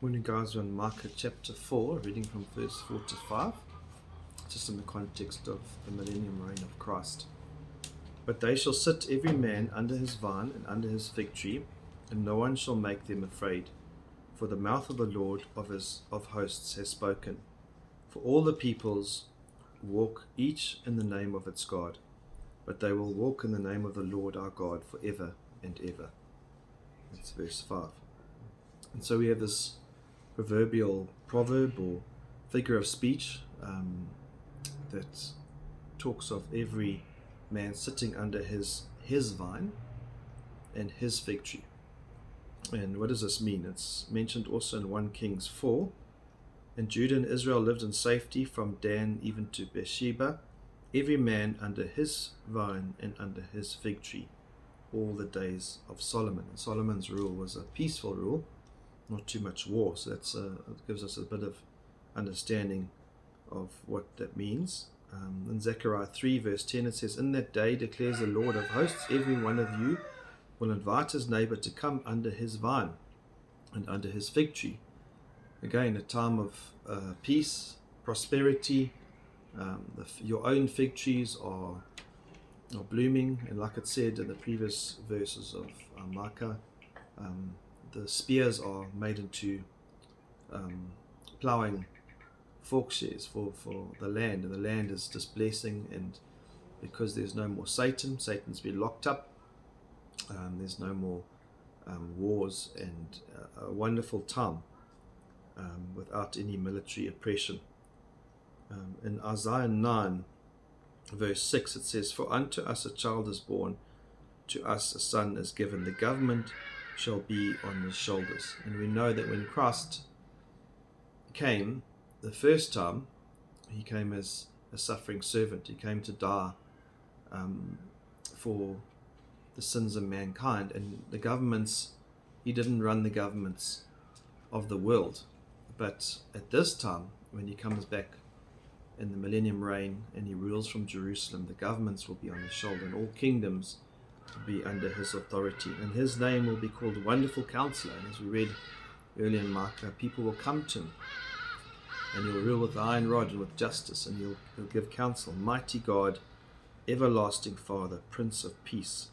Morning, guys. We're on Micah chapter 4, reading from verse 4 to 5, just in the context of the millennium reign of Christ. But they shall sit every man under his vine and under his fig tree, and no one shall make them afraid. For the mouth of the Lord of hosts has spoken. For all the peoples walk each in the name of its God, but they will walk in the name of the Lord our God forever and ever. That's verse 5. And so we have this proverbial proverb or figure of speech that talks of every man sitting under his vine and his fig tree. And what does this mean? It's mentioned also in 1 Kings 4. And Judah and Israel lived in safety from Dan even to Beersheba, every man under his vine and under his fig tree, all the days of Solomon. And Solomon's rule was a peaceful rule, not too much war. So it gives us a bit of understanding of what that means. In Zechariah 3 verse 10 it says, "In that day declares the Lord of hosts, every one of you will invite his neighbor to come under his vine and under his fig tree." Again, a time of peace, prosperity. Your own fig trees are blooming, and like it said in the previous verses of Micah, the spears are made into plowing fork shares for the land, and the land is just blessing. And because there's no more Satan's been locked up, there's no more wars, and a wonderful time without any military oppression. In Isaiah 9 verse 6 it says, "For unto us a child is born, to us a son is given, the government shall be on his shoulders." And we know that when Christ came the first time, he came as a suffering servant. He came to die for the sins of mankind, and the governments, he didn't run the governments of the world. But at this time, when he comes back in the millennium reign and he rules from Jerusalem, the governments will be on his shoulder, and all kingdoms will be under his authority, and his name will be called Wonderful Counselor. And as we read earlier in Micah, people will come to him, and he'll rule with iron rod and with justice, and he'll give counsel. Mighty God, everlasting Father, Prince of Peace.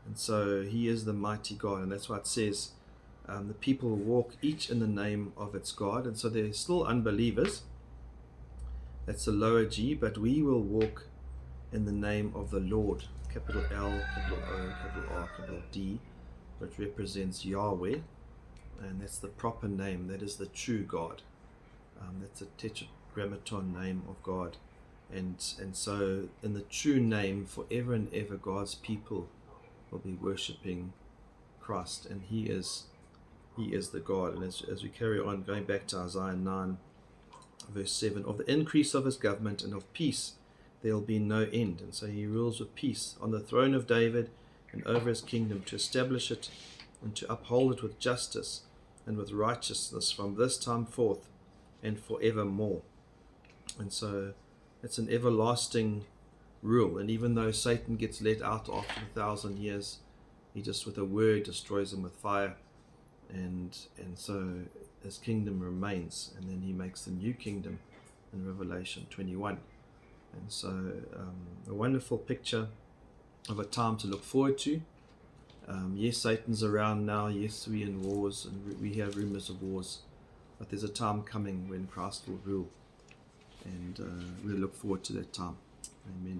And so he is the mighty God, and that's why it says the people will walk each in the name of its God. And so they're still unbelievers. That's a lower G, but we will walk in the name of the Lord, capital L, capital O, capital R, capital D, which represents Yahweh, and that's the proper name. That is the true God. That's a tetragrammaton name of God, and so in the true name, forever and ever, God's people will be worshipping Christ, and He is the God. And as we carry on, going back to Isaiah 9 verse 7, "Of the increase of his government and of peace there will be no end." And so he rules with peace on the throne of David and over his kingdom, to establish it and to uphold it with justice and with righteousness from this time forth and forevermore. And so it's an everlasting rule. And even though Satan gets let out after 1,000 years, he just with a word destroys him with fire. And so his kingdom remains, and then he makes the new kingdom in Revelation 21. And so a wonderful picture of a time to look forward to. Yes, Satan's around now. Yes, we're in wars, and we hear rumors of wars, but there's a time coming when Christ will rule, and we look forward to that time. Amen.